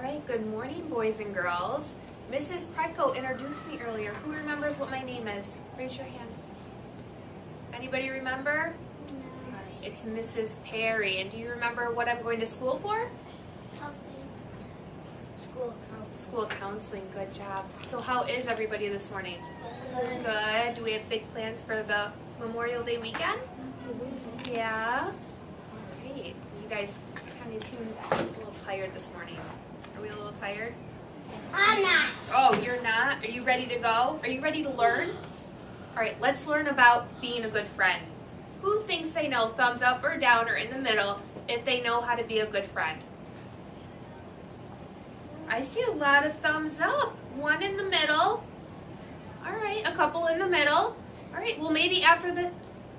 All right, good morning, boys and girls. Mrs. Preco introduced me earlier. Who remembers what my name is? Raise your hand. Anybody remember? No. It's Mrs. Perri. And do you remember what I'm going to school for? School counseling. School counseling, good job. So how is everybody this morning? Good. Good. Do we have big plans for the Memorial Day weekend? Yeah? All right. You guys kind of seem a little tired this morning. Are we a little tired? I'm not. Oh, you're not? Are you ready to go? Are you ready to learn? All right, let's learn about being a good friend. Who thinks they know thumbs up or down or in the middle if they know how to be a good friend? I see a lot of thumbs up. One in the middle. All right, a couple in the middle. All right, well maybe after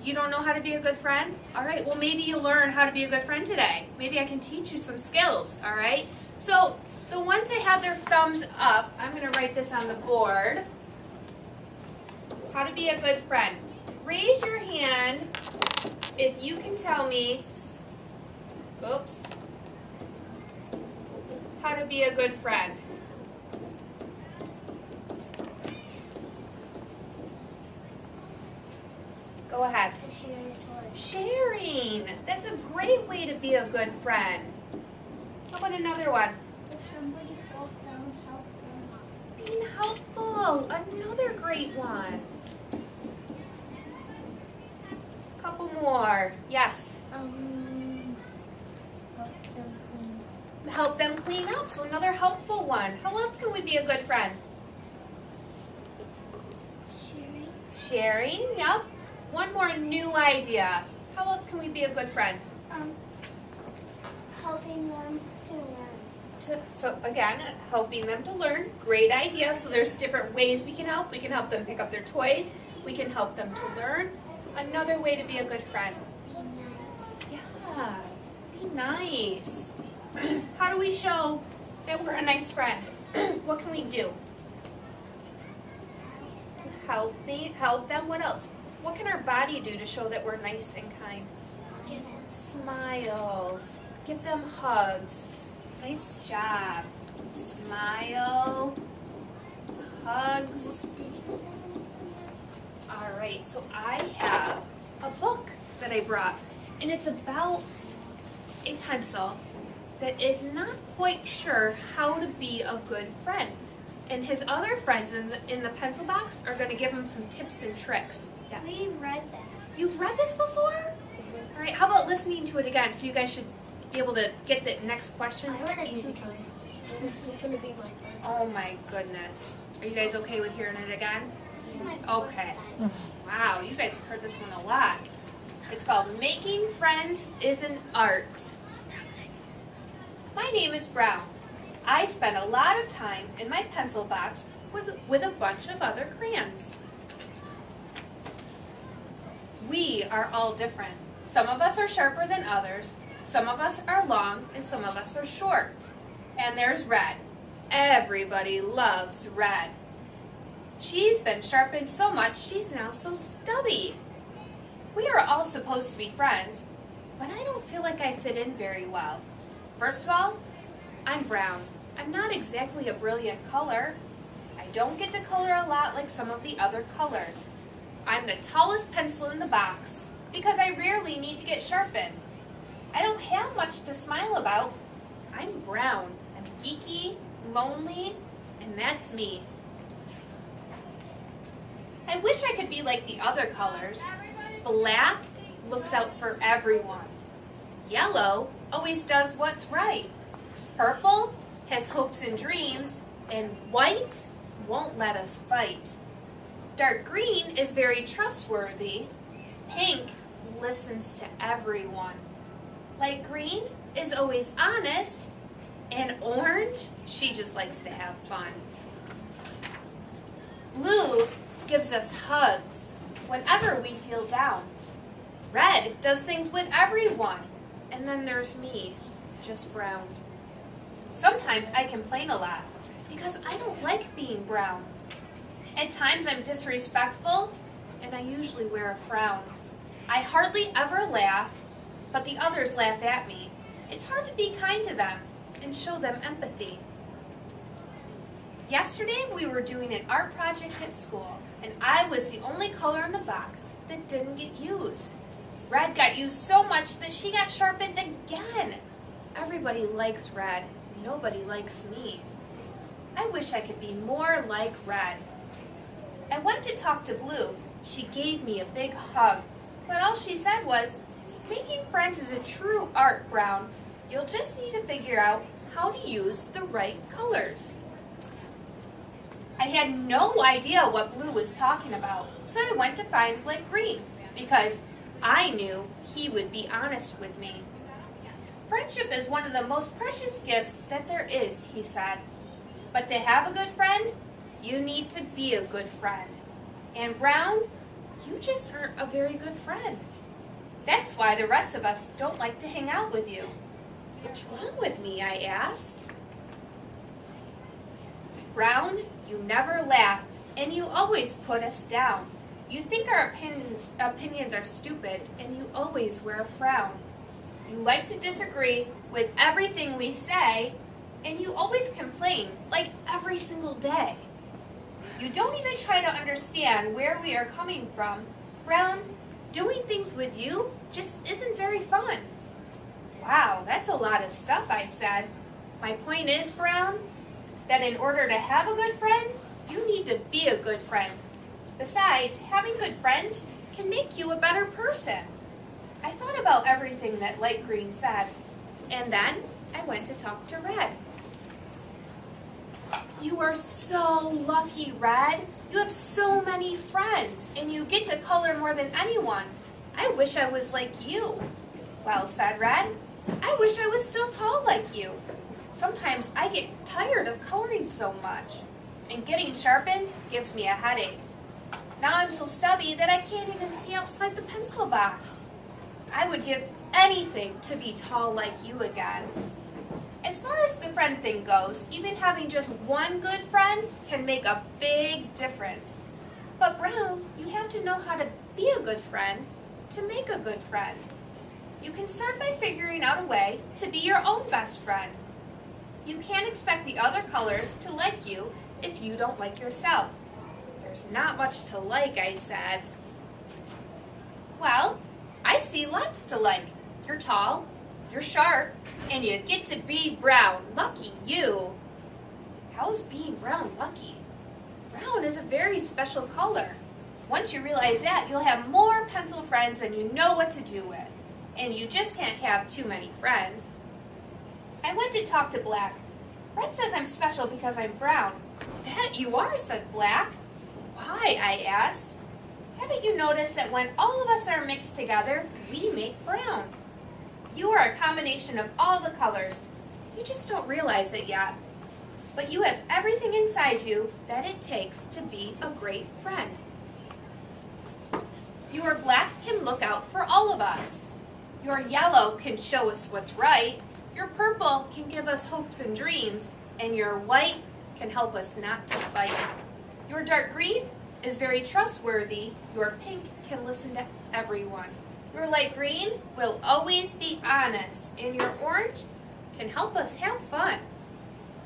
you don't know how to be a good friend? All right, well maybe you learn how to be a good friend today. Maybe I can teach you some skills, all right? So the ones that have their thumbs up, I'm going to write this on the board. How to be a good friend. Raise your hand if you can tell me, oops, how to be a good friend. Go ahead. Sharing. That's a great way to be a good friend. How about another one? If somebody falls down, help them up. Being helpful. Another great one. Couple more. Yes. Help them clean up. Help them clean up. So another helpful one. How else can we be a good friend? Sharing. Sharing. Yep. One more new idea. How else can we be a good friend? Helping them to learn. So again, helping them to learn. Great idea. So there's different ways we can help. We can help them pick up their toys. We can help them to learn. Another way to be a good friend. Be nice. Yeah. Be nice. How do we show that we're a nice friend? What can we do? Help them. What else? What can our body do to show that we're nice and kind? Give them Smiles. Give them hugs. Nice job. Smile. Hugs. All right, so I have a book that I brought, and it's about a pencil that is not quite sure how to be a good friend. And his other friends in the pencil box are going to give him some tips and tricks. Yes. We read that. You've read this before? All right, how about listening to it again? So you guys should be able to get the next questions. I read it Easy 2 peasy. times. This is going to be my third. Oh my goodness. Are you guys okay with hearing it again? This is my first Okay. time. Wow, you guys have heard this one a lot. It's called Making Friends is an Art. My name is Brown. I spend a lot of time in my pencil box with a bunch of other crayons. We are all different. Some of us are sharper than others. Some of us are long and some of us are short. And there's Red. Everybody loves Red. She's been sharpened so much she's now so stubby. We are all supposed to be friends, but I don't feel like I fit in very well. First of all, I'm brown. I'm not exactly a brilliant color. I don't get to color a lot like some of the other colors. I'm the tallest pencil in the box because I rarely need to get sharpened. I don't have much to smile about. I'm brown. I'm geeky, lonely, and that's me. I wish I could be like the other colors. Black looks out for everyone. Yellow always does what's right. Purple has hopes and dreams, and white won't let us fight. Dark green is very trustworthy. Pink listens to everyone. Light green is always honest, and orange, she just likes to have fun. Blue gives us hugs whenever we feel down. Red does things with everyone. And then there's me, just brown. Sometimes I complain a lot because I don't like being brown. At times I'm disrespectful and I usually wear a frown. I hardly ever laugh, but the others laugh at me. It's hard to be kind to them and show them empathy. Yesterday we were doing an art project at school, and I was the only color in the box that didn't get used. Red got used so much that she got sharpened again. Everybody likes red. Nobody likes me. I wish I could be more like red. I went to talk to Blue. She gave me a big hug, but all she said was, "Making friends is a true art, Brown. You'll just need to figure out how to use the right colors." I had no idea what Blue was talking about, so I went to find Blake Green, because I knew he would be honest with me. "Friendship is one of the most precious gifts that there is," he said. "But to have a good friend, you need to be a good friend. And Brown, you just aren't a very good friend. That's why the rest of us don't like to hang out with you." "What's wrong with me?" I asked. "Brown, you never laugh, and you always put us down. You think our opinions are stupid, and you always wear a frown. You like to disagree with everything we say, and you always complain, like every single day. You don't even try to understand where we are coming from. Brown, doing things with you just isn't very fun." "Wow, that's a lot of stuff," I said. "My point is, Brown, that in order to have a good friend, you need to be a good friend. Besides, having good friends can make you a better person." I thought about everything that Light Green said, and then I went to talk to Red. "You are so lucky, Red. You have so many friends, and you get to color more than anyone. I wish I was like you." "Well," said Red, "I wish I was still tall like you. Sometimes I get tired of coloring so much, and getting sharpened gives me a headache. Now I'm so stubby that I can't even see outside the pencil box. I would give anything to be tall like you again." As far as the friend thing goes, even having just one good friend can make a big difference. But Brown, you have to know how to be a good friend to make a good friend. You can start by figuring out a way to be your own best friend. You can't expect the other colors to like you if you don't like yourself. "There's not much to like," I said. "Well, I see lots to like. You're tall, you're sharp, and you get to be brown. Lucky you." "How's being brown lucky?" "Brown is a very special color. Once you realize that, you'll have more pencil friends than you know what to do with. And you just can't have too many friends." I went to talk to Black. "Red says I'm special because I'm brown." "That you are," said Black. "Why?" I asked. "Haven't you noticed that when all of us are mixed together, we make brown? You are a combination of all the colors. You just don't realize it yet. But you have everything inside you that it takes to be a great friend. Your black can look out for all of us. Your yellow can show us what's right. Your purple can give us hopes and dreams. And your white can help us not to fight. Your dark green is very trustworthy. Your pink can listen to everyone. Your light green will always be honest. And your orange can help us have fun.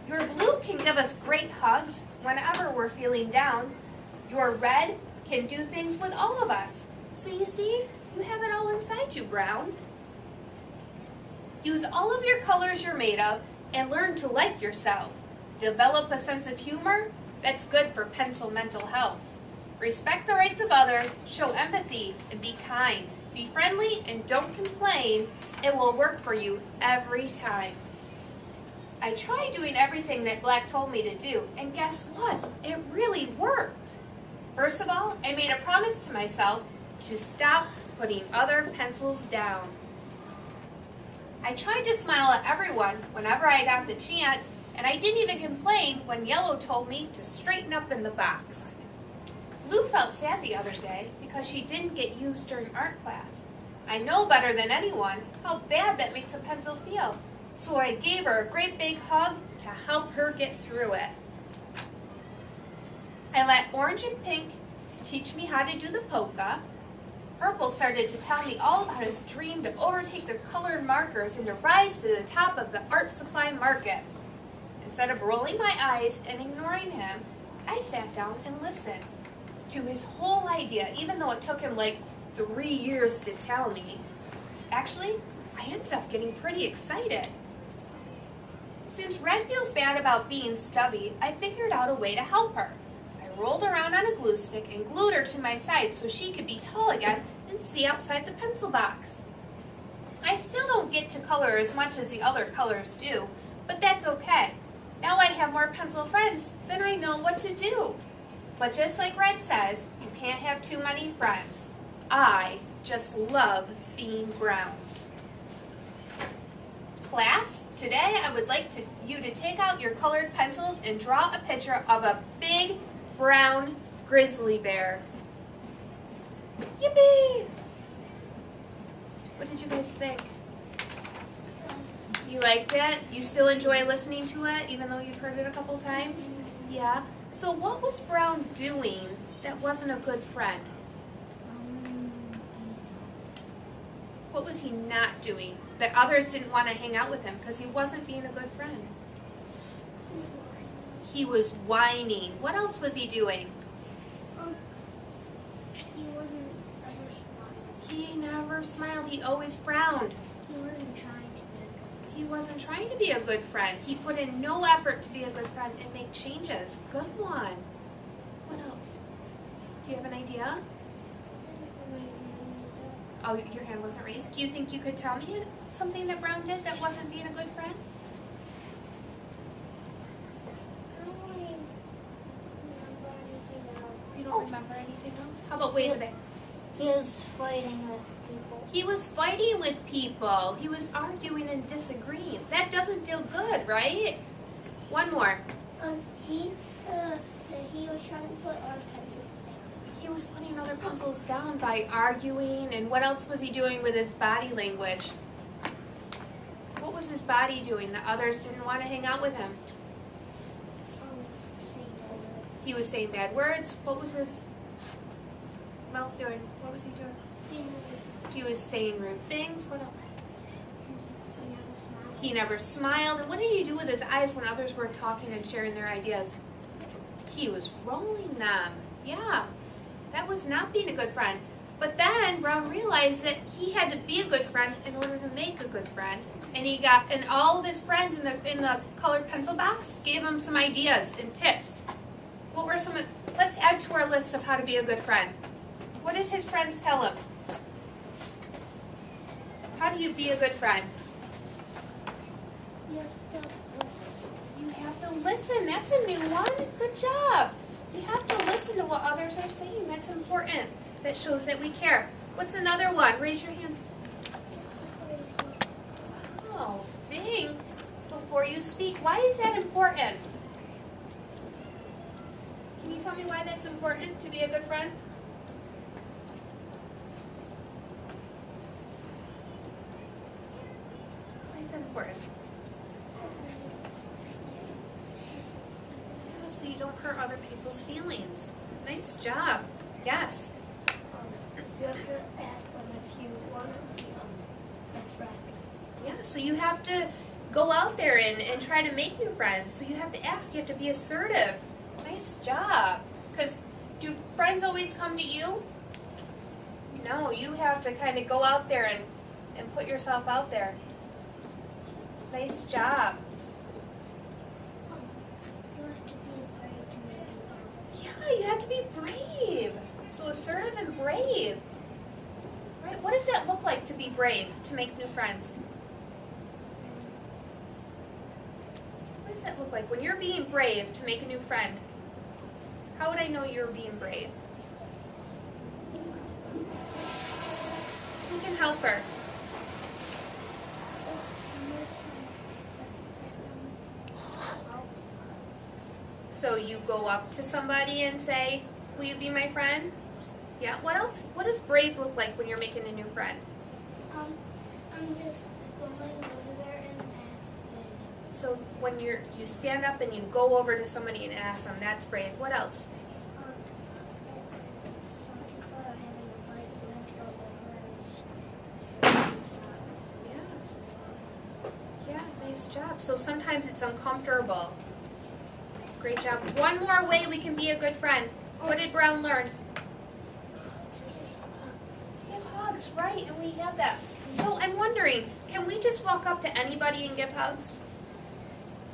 Your blue can give us great hugs whenever we're feeling down. Your red can do things with all of us. So you see, you have it all inside you, Brown. Use all of your colors you're made of and learn to like yourself. Develop a sense of humor that's good for pencil mental health. Respect the rights of others, show empathy, and be kind. Be friendly and don't complain. It will work for you every time. I tried doing everything that Black told me to do, and guess what? It really worked. First of all, I made a promise to myself to stop putting other pencils down. I tried to smile at everyone whenever I got the chance, and I didn't even complain when Yellow told me to straighten up in the box. Blue felt sad the other day because she didn't get used during art class. I know better than anyone how bad that makes a pencil feel, so I gave her a great big hug to help her get through it. I let orange and pink teach me how to do the polka. Purple started to tell me all about his dream to overtake the colored markers and to rise to the top of the art supply market. Instead of rolling my eyes and ignoring him, I sat down and listened to his whole idea, even though it took him like 3 years to tell me. Actually, I ended up getting pretty excited. Since Red feels bad about being stubby, I figured out a way to help her. I rolled around on a glue stick and glued her to my side so she could be tall again and see outside the pencil box. I still don't get to color as much as the other colors do, but that's okay. Now I have more pencil friends, then I know what to do. But just like Red says, you can't have too many friends. I just love being brown. Class, today I would like you to take out your colored pencils and draw a picture of a big brown grizzly bear. Yippee! What did you guys think? You liked it? You still enjoy listening to it even though you've heard it a couple times? Yeah? So what was Brown doing that wasn't a good friend? What was he not doing that others didn't want to hang out with him because he wasn't being a good friend? He was whining. What else was he doing? He wasn't ever smiled. He never smiled. He always frowned. He wasn't trying to be. He wasn't trying to be a good friend. He put in no effort to be a good friend and make changes. Good one. What else? Do you have an idea? Oh, your hand wasn't raised. Do you think you could tell me something that Brown did that wasn't being a good friend? I don't really remember anything else. You don't remember anything else? How about wait a bit? He was fighting with people. He was fighting with people. He was arguing and disagreeing. That doesn't feel good, right? One more. He was trying to put our pencils down. He was putting other pencils down by arguing, and what else was he doing with his body language? What was his body doing that others didn't want to hang out with him? Saying bad words. He was saying bad words. What was his mouth doing? What was he doing? He was saying rude things. What else? He never smiled. He never smiled. And what did he do with his eyes when others were talking and sharing their ideas? He was rolling them. Yeah. That was not being a good friend. But then Brown realized that he had to be a good friend in order to make a good friend. And all of his friends in the colored pencil box gave him some ideas and tips. What were some? Let's add to our list of how to be a good friend. What did his friends tell him? How do you be a good friend? You have to listen. You have to listen. That's a new one. Good job. We have to listen to what others are saying. That's important. That shows that we care. What's another one? Raise your hand. Oh, think before you speak. Why is that important? Can you tell me why that's important to be a good friend? Why is that important? So you don't hurt other people's feelings. Nice job. Yes. You have to ask them if you want to be a friend. Yeah, so you have to go out there and try to make new friends. So you have to ask, you have to be assertive. Nice job. Because do friends always come to you? No, you have to kind of go out there and put yourself out there. Nice job. You have to be brave to make new friends. Yeah, you have to be brave. So assertive and brave. Right? What does that look like to be brave, to make new friends? What does that look like when you're being brave to make a new friend? How would I know you're being brave? Who can help her? So you go up to somebody and say, will you be my friend? Yeah, what else? What does brave look like when you're making a new friend? I'm just going over there and asking. So when you stand up and you go over to somebody and ask them, that's brave. What else? Some people are having a fight, you have to go sometimes it's uncomfortable. Great job. One more way we can be a good friend. What did Brown learn? To give hugs, right, and we have that. So I'm wondering, can we just walk up to anybody and give hugs?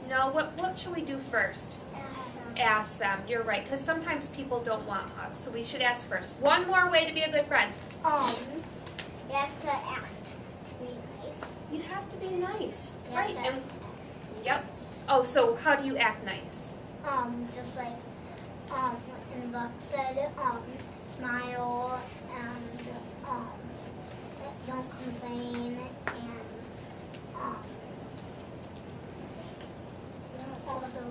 No, what should we do first? Ask them, you're right, because sometimes people don't want hugs, so we should ask first. One more way to be a good friend. You have to act to be nice. You have to be nice, You right? have to And, yep. Oh, so how do you act nice? Just like, in the book said, smile and, don't complain and, also,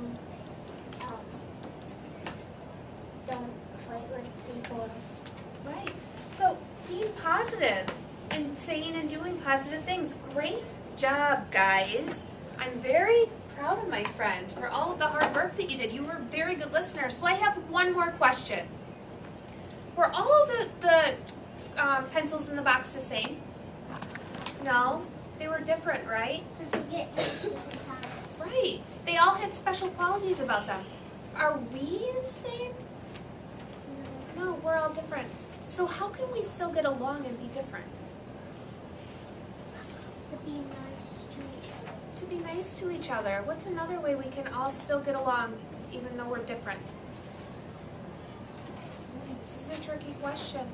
don't fight with people. Right. So being positive and saying and doing positive things. Great job, guys. I'm very proud of my friends for all of the hard work that you did. You were very good listeners. So I have one more question. Were all of the pencils in the box the same? No, they were different, right? Because you get used to different times. Right. They all had special qualities about them. Are we the same? No, we're all different. So how can we still get along and be different? To be nice to each other. To be nice to each other. What's another way we can all still get along even though we're different? This is a tricky question.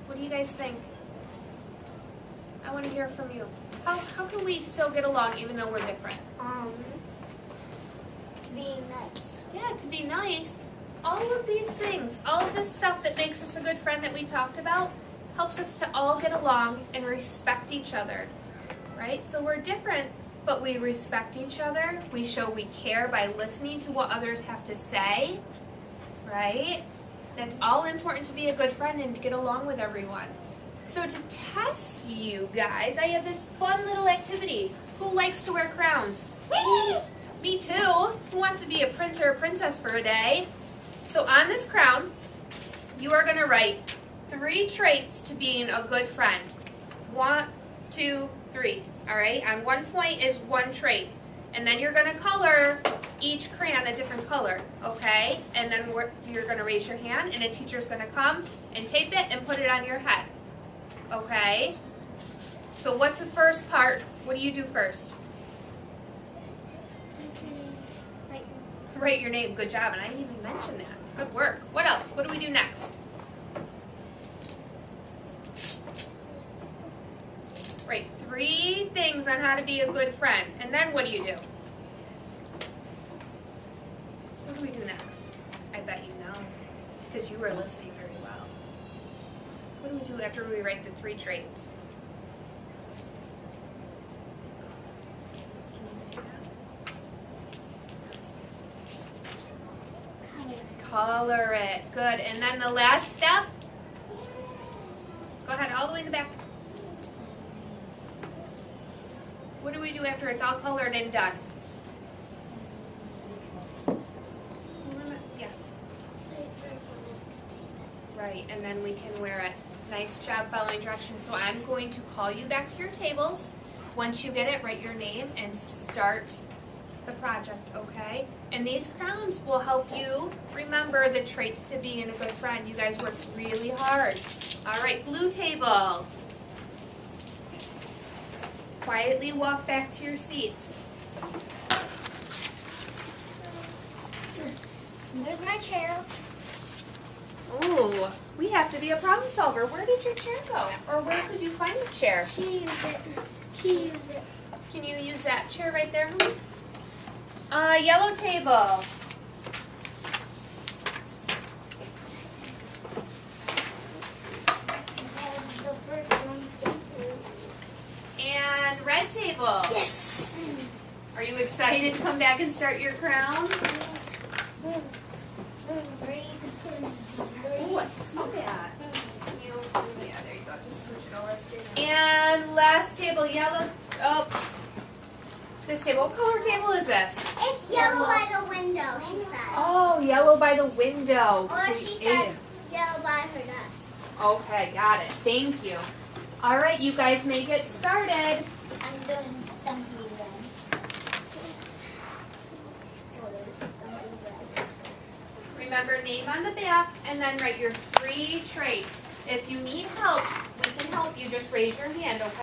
What do you guys think? I want to hear from you. How can we still get along even though we're different? Being nice. Yeah, to be nice. All of these things, all of this stuff that makes us a good friend that we talked about, helps us to all get along and respect each other, right? So we're different, but we respect each other. We show we care by listening to what others have to say, right? That's all important to be a good friend and to get along with everyone. So to test you guys, I have this fun little activity. Who likes to wear crowns? Me too. Who wants to be a prince or a princess for a day? So on this crown, you are going to write 3 traits to being a good friend. 1, 2, 3. All right? On one point is 1 trait. And then you're going to color each crayon a different color, okay? And then you're going to raise your hand, and a teacher's going to come and tape it and put it on your head, okay? So what's the first part? What do you do first? Write your name. Good job. And I didn't even mention that. Good work. What else? What do we do next? Write 3 things on how to be a good friend. And then what do you do? What do we do next? I bet you know, because you were listening very well. What do we do after we write the 3 traits? Can you say that? Color it. Good. And then the last step. Go ahead, all the way in the back. What do we do after it's all colored and done? Yes. Right, and then we can wear it. Nice job following directions. So I'm going to call you back to your tables. Once you get it, write your name and start the project, okay? And these crowns will help you remember the traits to being a good friend. You guys worked really hard. All right, blue table. Quietly walk back to your seats. There's my chair. Ooh, we have to be a problem solver. Where did your chair go? Or where could you find the chair? She used it. She used it. Can you use that chair right there, honey? Yellow table. The first one. And red table. Yes. Are you excited to come back and start your crown? Ooh, I see that. Yeah, there you go. Just switch it over. And last table, yellow. Oh, this table. What color table is this? It's yellow by the window, she says. Oh, yellow by the window. Or she says yellow by her desk. Okay, got it. Thank you. All right, you guys may get started. I'm doing Stumpy then. Remember, name on the back and then write your 3 traits. If you need help, we can help you. Just raise your hand, okay?